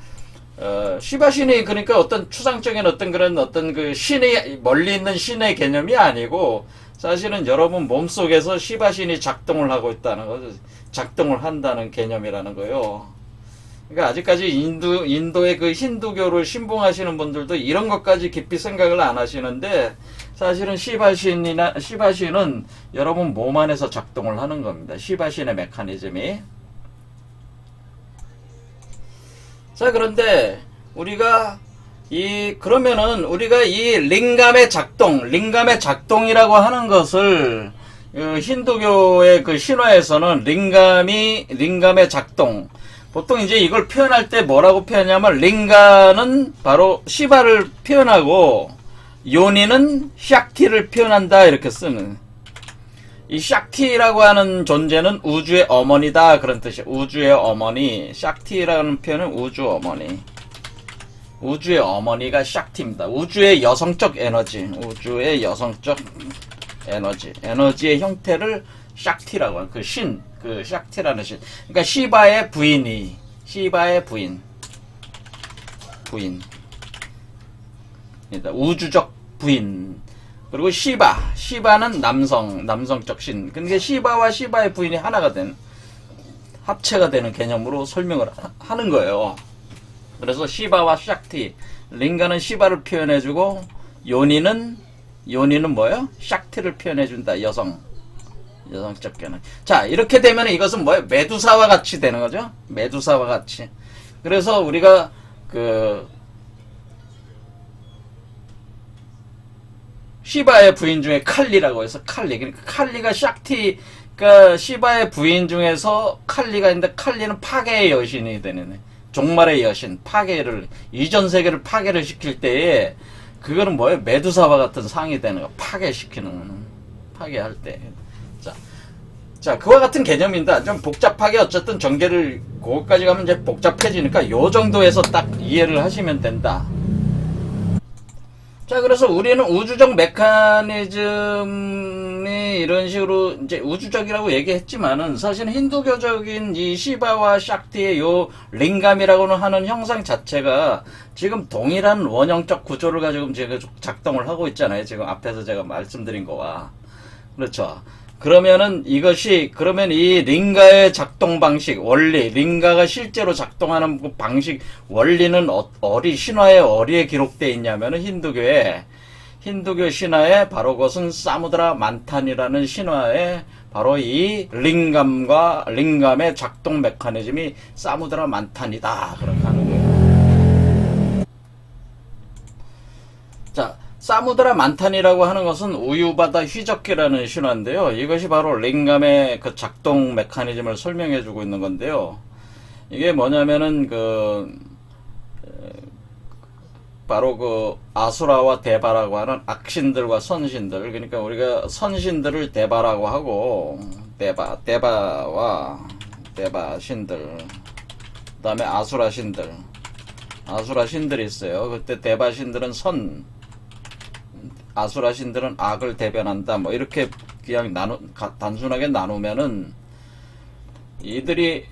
시바신이 그러니까 어떤 추상적인 어떤 신의, 멀리 있는 신의 개념이 아니고, 사실은 여러분 몸속에서 시바신이 작동을 하고 있다는 거죠. 작동을 한다는 개념이라는 거예요. 그러니까 아직까지 인도의 힌두교를 신봉하시는 분들도 이런 것까지 깊이 생각을 안 하시는데, 사실은 시바신은 여러분 몸 안에서 작동을 하는 겁니다. 시바신의 메커니즘이. 자, 그런데 그러면은 우리가 이 링감의 작동이라고 하는 것을 힌두교의 신화에서는 링감의 작동, 보통 이제 이걸 표현할 때 뭐라고 표현하냐면, 링가는 바로 시바를 표현하고 요니는 샥티를 표현한다, 이렇게 쓰는. 이 샥티라고 하는 존재는 우주의 어머니다, 그런 뜻이에요. 우주의 어머니. 샥티라는 표현은 우주 어머니. 우주의 어머니가 샥티입니다. 우주의 여성적 에너지, 우주의 여성적 에너지의 형태를 샥티라고 하는 그 샥티라는 신. 그러니까 시바의 부인. 우주적 부인. 그리고 시바는 남성적 신. 그러니까 시바와 시바의 부인이 합체가 되는 개념으로 설명을 하는 거예요. 그래서 시바와 샥티. 링가는 시바를 표현해주고, 요니는 뭐예요? 샥티를 표현해준다. 여성적 개념. 자, 이렇게 되면 이것은 뭐예요? 메두사와 같이 되는 거죠? 메두사와 같이. 그래서 우리가 시바의 부인 중에 칼리라고 해서 그러니까 칼리가 그러니까 시바의 부인 중에서 칼리가 있는데 칼리는 파괴의 여신이 되는 종말의 여신, 이전 세계를 파괴를 시킬 때에 그거는 뭐예요? 메두사와 같은 상이 되는 거. 파괴할 때. 자, 그와 같은 개념입니다. 좀 복잡하게 어쨌든 전개를 거기까지 가면 이제 복잡해지니까 요 정도에서 딱 이해를 하시면 된다. 자, 그래서 우리는 우주적 메커니즘이 이런 식으로 이제 우주적이라고 얘기했지만은 사실 힌두교적인 이 시바와 샥티의 요 링감이라고는 하는 형상 자체가 지금 동일한 원형적 구조를 가지고 지금 작동을 하고 있잖아요. 지금 앞에서 제가 말씀드린 거와. 그렇죠. 그러면 이 링가의 작동 방식, 원리, 링가가 실제로 작동하는 그 방식, 원리는 신화의 어디에 기록되어 있냐면은 힌두교 신화에 바로 그것은 사무드라 만탄이라는 신화에 바로 이 링감의 작동 메커니즘이 사무드라 만탄이다. 그렇게 하는 거예요. 자, 사무드라 만탄이라고 하는 것은 우유바다 휘적기라는 신화인데요. 이것이 바로 링감의 그 작동 메커니즘을 설명해주고 있는 건데요. 이게 뭐냐면은 바로 아수라와 데바라고 하는 악신들과 선신들, 그러니까 우리가 선신들을 데바라고 하고 데바와 데바 신들, 그 다음에 아수라 신들이 있어요. 그때 데바 신들은 아수라 신들은 악을 대변한다. 뭐 이렇게 그냥 단순하게 나누면은 이들이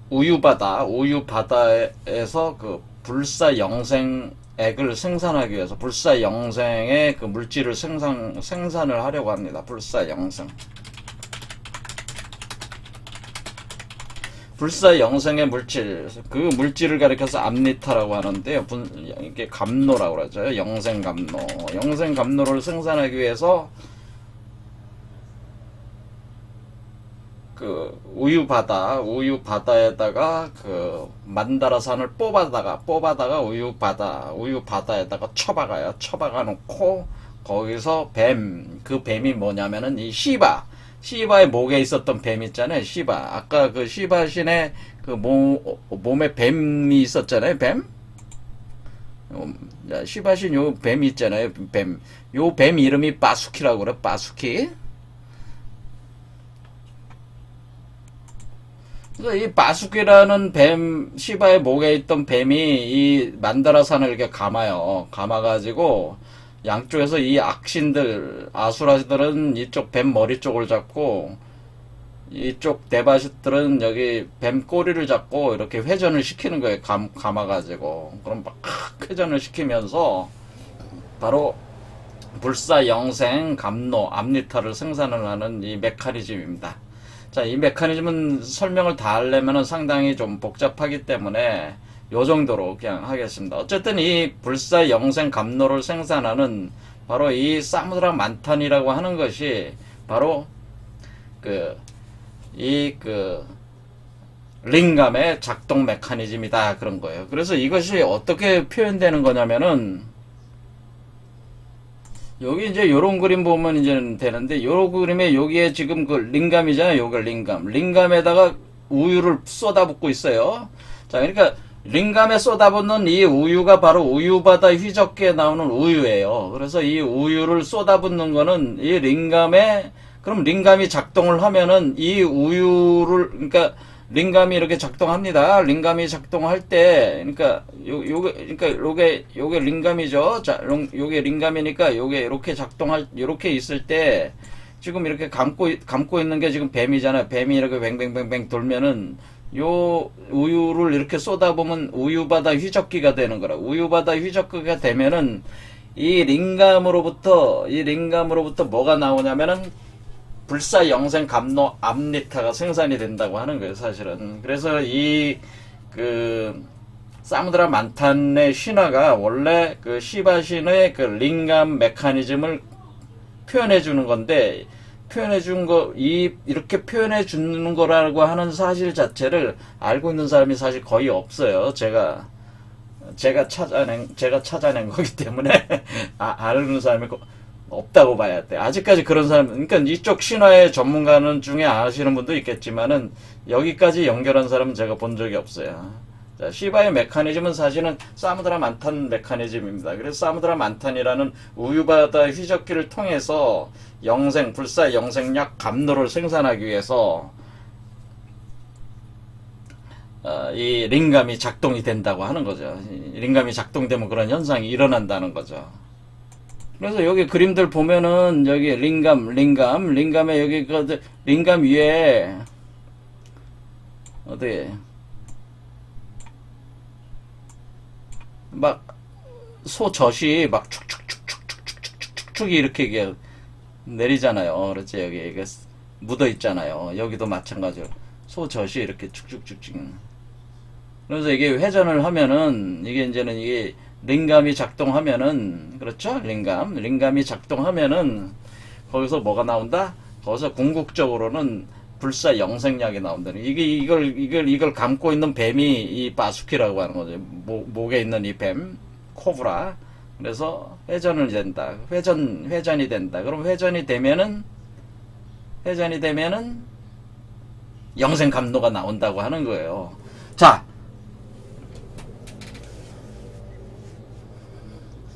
우유바다에서 불사 영생액을 생산하기 위해서 불사 영생의 그 물질을 생산을 하려고 합니다. 불사 영생의 물질, 그 물질을 가리켜서 암니타라고 하는데요. 이게 감노라고 그러죠. 영생감노를 생산하기 위해서 우유바다에다가 만다라산을 뽑아다가 우유바다에다가 쳐박아 놓고 거기서 그 뱀이 뭐냐면은 이 시바의 목에 있었던 뱀 있잖아요. 아까 시바 신의 몸에 뱀이 있었잖아요. 시바 신 요 뱀이 있잖아요. 요 뱀 이름이 바수키라고 그래. 바수키. 그래서 이 바수키라는 시바의 목에 있던 뱀이 이 만다라산을 이렇게 감아가지고 양쪽에서 이 악신들, 아수라들은 이쪽 뱀 머리 쪽을 잡고, 이쪽 데바시들은 여기 뱀 꼬리를 잡고 이렇게 회전을 시키는 거예요. 감아가지고. 그럼 막 회전을 시키면서 바로 불사 영생 감노 암니타를 생산을 하는 이 메커니즘입니다. 자, 이 메커니즘은 설명을 다 하려면 상당히 좀 복잡하기 때문에 요 정도로 그냥 하겠습니다. 어쨌든 이 불사 영생 감노를 생산하는 바로 이 사무드라 만탄이라고 하는 것이 바로 링감의 작동 메커니즘이다. 그런 거예요. 그래서 이것이 어떻게 표현되는 거냐면은 여기 이제 요런 그림 보면 이제 되는데, 요 그림에 여기에 지금 링감이잖아요. 요가 링감에다가 우유를 쏟아붓고 있어요. 자, 그러니까 링감에 쏟아붓는 이 우유가 바로 우유바다 휘적기에 나오는 우유예요. 그래서 이 우유를 쏟아붓는 거는 이 그럼 링감이 작동을 하면은 이 우유를, 그러니까 링감이 이렇게 작동합니다. 링감이 작동할 때, 그러니까 요게 링감이죠. 자, 요게 링감이니까 요게 이렇게 요렇게 있을 때 지금 이렇게 감고 있는 게 지금 뱀이잖아요. 뱀이 이렇게 뱅뱅뱅뱅 돌면은 요 우유를 이렇게 쏟아보면 우유바다 휘젓기가 되는 거라. 우유바다 휘젓기가 되면은 이 링감으로부터 뭐가 나오냐면은 불사 영생 감로 암리타가 생산이 된다고 하는 거예요, 사실은. 그래서 사무드라 만탄의 신화가 원래 그 시바신의 그 링감 메커니즘을 표현해 주는 건데, 이렇게 표현해 주는 거라고 하는 사실 자체를 알고 있는 사람이 사실 거의 없어요. 제가 찾아낸 거기 때문에, 아는 사람이 없다고 봐야 돼. 아직까지 그런 사람, 그러니까 이쪽 신화의 전문가는 중에 아시는 분도 있겠지만은, 여기까지 연결한 사람은 제가 본 적이 없어요. 자, 시바의 메커니즘은 사실은 사무드라 만탄 메커니즘입니다. 그래서 사무드라 만탄이라는 우유바다 휘젓기를 통해서 불사 영생약 감로를 생산하기 위해서 이 링감이 작동이 된다고 하는 거죠. 링감이 작동되면 그런 현상이 일어난다는 거죠. 그래서 여기 그림들 보면은 여기 링감에 여기 그 링감 위에 어디 막 소젖이 막 축축축축축축축축 이렇게 내리잖아요. 그렇지. 여기 이게 묻어 있잖아요. 여기도 마찬가지로 소젖이 이렇게 축축축축. 그래서 이게 회전을 하면은 이게 링감이 작동하면은, 그렇죠? 링감이 작동하면은 거기서 뭐가 나온다? 거기서 궁극적으로는 불사 영생약이 나온다는. 이걸 감고 있는 뱀이 이 바수키라고 하는 거죠. 목에 있는 이 뱀, 코브라. 그래서 회전이 된다. 회전이 된다. 그럼 회전이 되면은 영생 감로가 나온다고 하는 거예요. 자,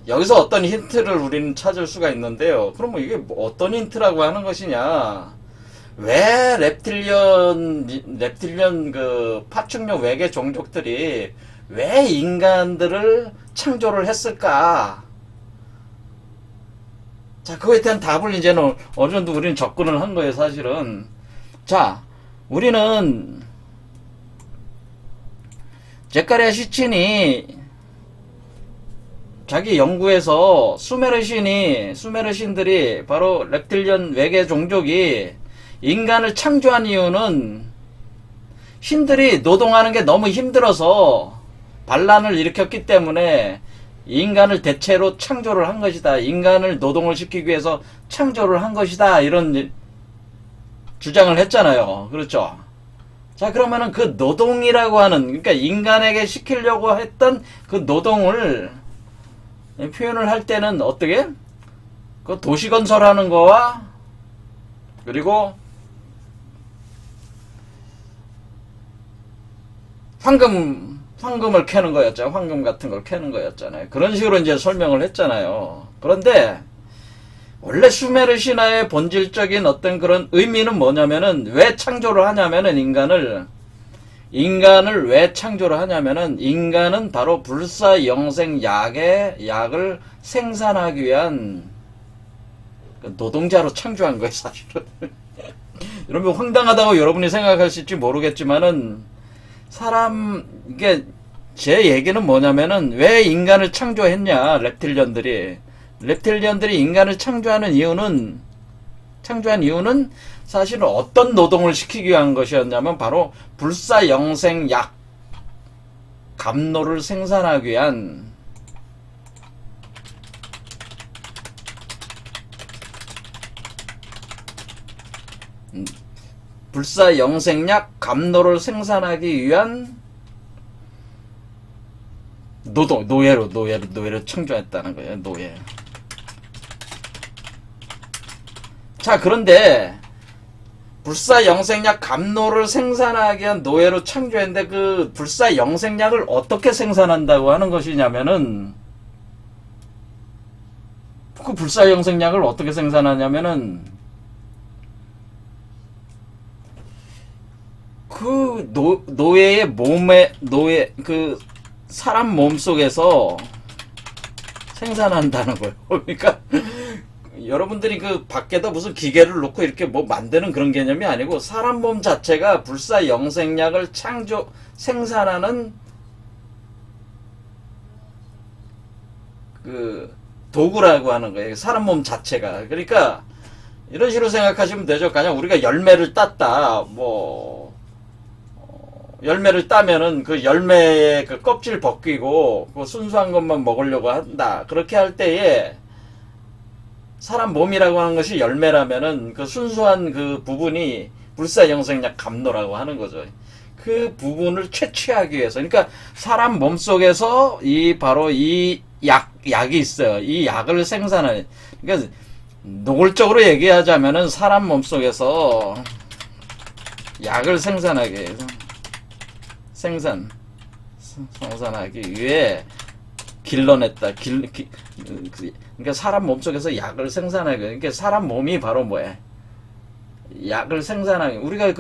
여기서 어떤 힌트를 우리는 찾을 수가 있는데요. 그럼 뭐 이게 어떤 힌트라고 하는 것이냐? 왜 reptilian 그 파충류 외계 종족들이 왜 인간들을 창조를 했을까? 자, 그거에 대한 답을 이제는 어느 정도 우리는 접근을 한 거예요, 사실은. 자, 우리는 제카리아 시친이 자기 연구에서 수메르신들이 바로 reptilian 외계 종족이 인간을 창조한 이유는 신들이 노동하는 게 너무 힘들어서 반란을 일으켰기 때문에 인간을 대체로 창조를 한 것이다. 인간을 노동을 시키기 위해서 창조를 한 것이다. 이런 주장을 했잖아요. 그렇죠? 자, 그러면은 그 노동이라고 하는, 그러니까 인간에게 시키려고 했던 그 노동을 표현을 할 때는 어떻게? 그 도시 건설하는 거와 그리고 황금을 캐는 거였잖아요. 황금 같은 걸 캐는 거였잖아요. 그런 식으로 이제 설명을 했잖아요. 그런데 원래 수메르 신화의 본질적인 어떤 그런 의미는 뭐냐면은 왜 창조를 하냐면은 인간을 왜 창조를 하냐면은 인간은 바로 불사 영생 약을 생산하기 위한 노동자로 창조한 거예요, 사실은. 여러분 황당하다고 여러분이 생각하실지 모르겠지만은 이게 제 얘기는 뭐냐면은 왜 인간을 창조했냐, reptilian들이 인간을 창조한 이유는 사실은 어떤 노동을 시키기 위한 것이었냐면 바로 불사 영생 약 감로를 생산하기 위한 불사 영생약 감로를 생산하기 위한 노예로 창조했다는 거예요. 노예. 자, 그런데 불사 영생약 감로를 생산하기 위한 노예로 창조했는데 그 불사 영생약을 어떻게 생산한다고 하는 것이냐면은 그 불사 영생약을 어떻게 생산하냐면은 그 노예의 몸에 사람 몸 속에서 생산한다는 거예요. 그러니까 여러분들이 그 밖에다 무슨 기계를 놓고 이렇게 뭐 만드는 그런 개념이 아니고 사람 몸 자체가 불사 영생약을 생산하는 그 도구라고 하는 거예요. 사람 몸 자체가. 그러니까 이런 식으로 생각하시면 되죠. 그냥 우리가 열매를 땄다. 열매를 따면은 그 열매의 그 껍질 벗기고 그 순수한 것만 먹으려고 한다. 그렇게 할 때에 사람 몸이라고 하는 것이 열매라면은 그 순수한 그 부분이 불사영생약 감로라고 하는 거죠. 그 부분을 채취하기 위해서. 그러니까 사람 몸 속에서 바로 이 약이 있어요. 이 약을 생산하는. 그러니까 노골적으로 얘기하자면은 사람 몸 속에서 약을 생산하기 위해서. 생산하기 위해 길러냈다. 그러니까 사람 몸속에서 약을 생산하기 위해. 그러니까 사람 몸이 바로 뭐야? 약을 생산하기. 우리가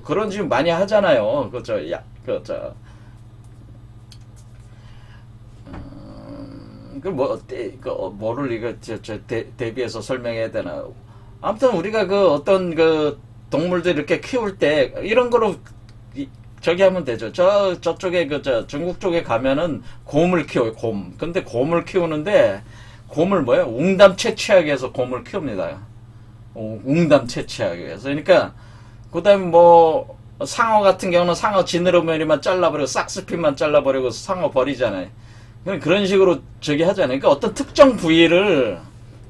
그런 질문 많이 하잖아요. 뭐를 대비해서 설명해야 되나. 아무튼 우리가 어떤 동물들 이렇게 키울 때 이런 거로 저기 하면 되죠. 저쪽에 중국 쪽에 가면은 곰을 키워요. 곰. 근데 곰을 키우는데 곰을 뭐야? 웅담 채취하기 위해서 곰을 키웁니다. 웅담 채취하기 위해서. 그러니까 그다음에 상어 같은 경우는 상어 지느러미만 잘라버리고 싹스핀만 잘라버리고 상어 버리잖아요. 그런 식으로 저기 하잖아요. 그러니까 어떤 특정 부위를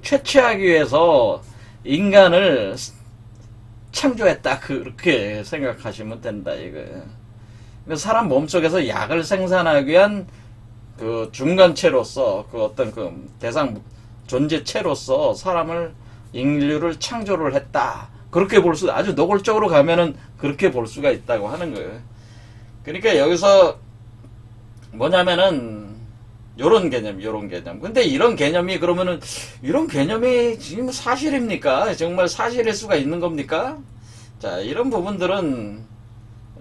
채취하기 위해서 인간을 창조했다. 그렇게 생각하시면 된다. 이거. 사람 몸속에서 약을 생산하기 위한 그 중간체로서 어떤 대상 존재체로서 인류를 창조를 했다. 그렇게 아주 노골적으로 가면은 그렇게 볼 수가 있다고 하는 거예요. 그러니까 여기서 뭐냐면은 요런 개념. 근데 이런 개념이 지금 사실입니까? 정말 사실일 수가 있는 겁니까? 자, 이런 부분들은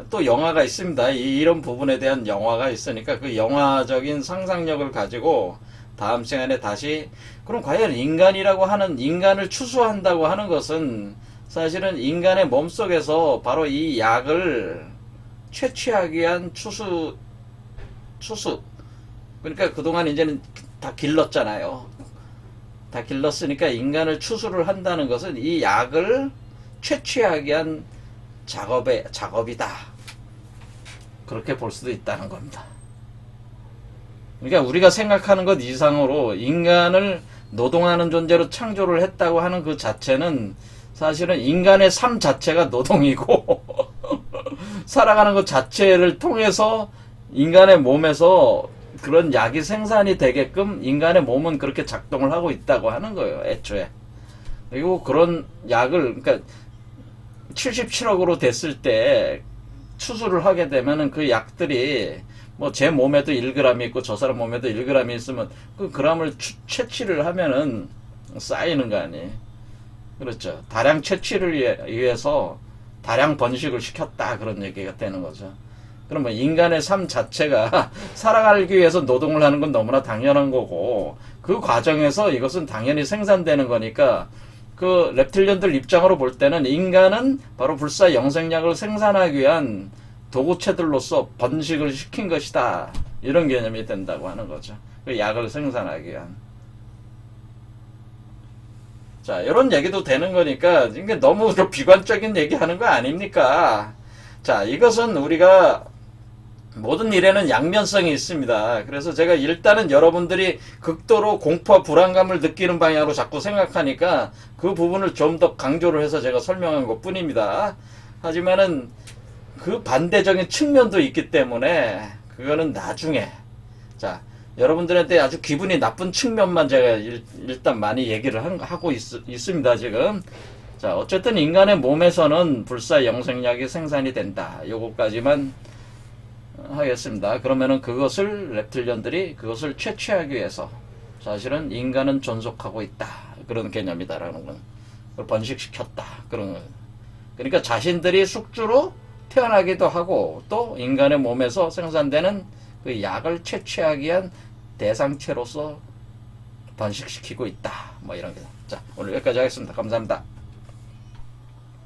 또 영화가 있습니다. 이런 부분에 대한 영화가 있으니까 그 영화적인 상상력을 가지고 다음 시간에 다시 그럼 과연 인간을 추수한다고 하는 것은 사실은 인간의 몸속에서 바로 이 약을 채취하기 위한 추수 그러니까 그동안 이제는 다 길렀잖아요. 다 길렀으니까 인간을 추수를 한다는 것은 이 약을 채취하기 위한 작업이다. 그렇게 볼 수도 있다는 겁니다. 그러니까 우리가 생각하는 것 이상으로 인간을 노동하는 존재로 창조를 했다고 하는 그 자체는 사실은 인간의 삶 자체가 노동이고 살아가는 것 자체를 통해서 인간의 몸에서 그런 약이 생산이 되게끔 인간의 몸은 그렇게 작동을 하고 있다고 하는 거예요. 애초에. 그리고 그런 약을 그러니까 77억으로 됐을 때 추수를 하게 되면은 그 약들이 제 몸에도 1g이 있고 저 사람 몸에도 1g이 있으면 그 g을 채취를 하면은 쌓이는 거 아니에요. 그렇죠. 다량 채취를 위해서 다량 번식을 시켰다. 그런 얘기가 되는 거죠. 그러면 인간의 삶 자체가 살아가기 위해서 노동을 하는 건 너무나 당연한 거고 그 과정에서 이것은 당연히 생산되는 거니까 그 랩틸리언들 입장으로 볼 때는 인간은 바로 불사 영생약을 생산하기 위한 도구체들로서 번식을 시킨 것이다. 이런 개념이 된다고 하는 거죠. 그 약을 생산하기 위한. 자, 이런 얘기도 되는 거니까 이게 너무 비관적인 얘기하는 거 아닙니까? 자, 이것은 우리가 모든 일에는 양면성이 있습니다. 그래서 제가 일단은 여러분들이 극도로 공포와 불안감을 느끼는 방향으로 자꾸 생각하니까 그 부분을 좀 더 강조를 해서 제가 설명한 것 뿐입니다. 하지만은 그 반대적인 측면도 있기 때문에 그거는 나중에 자 여러분들한테 아주 기분이 나쁜 측면만 제가 일단 많이 얘기를 하고 있습니다. 지금 자 어쨌든 인간의 몸에서는 불사 영생약이 생산이 된다. 요거까지만 하겠습니다. 그러면은 그것을 랩틸리언들이 그것을 채취하기 위해서 사실은 인간은 존속하고 있다. 그런 개념이다라는 건. 그걸 번식시켰다. 그런 거. 그러니까 자신들이 숙주로 태어나기도 하고 또 인간의 몸에서 생산되는 그 약을 채취하기 위한 대상체로서 번식시키고 있다. 뭐 이런 게. 자, 오늘 여기까지 하겠습니다. 감사합니다.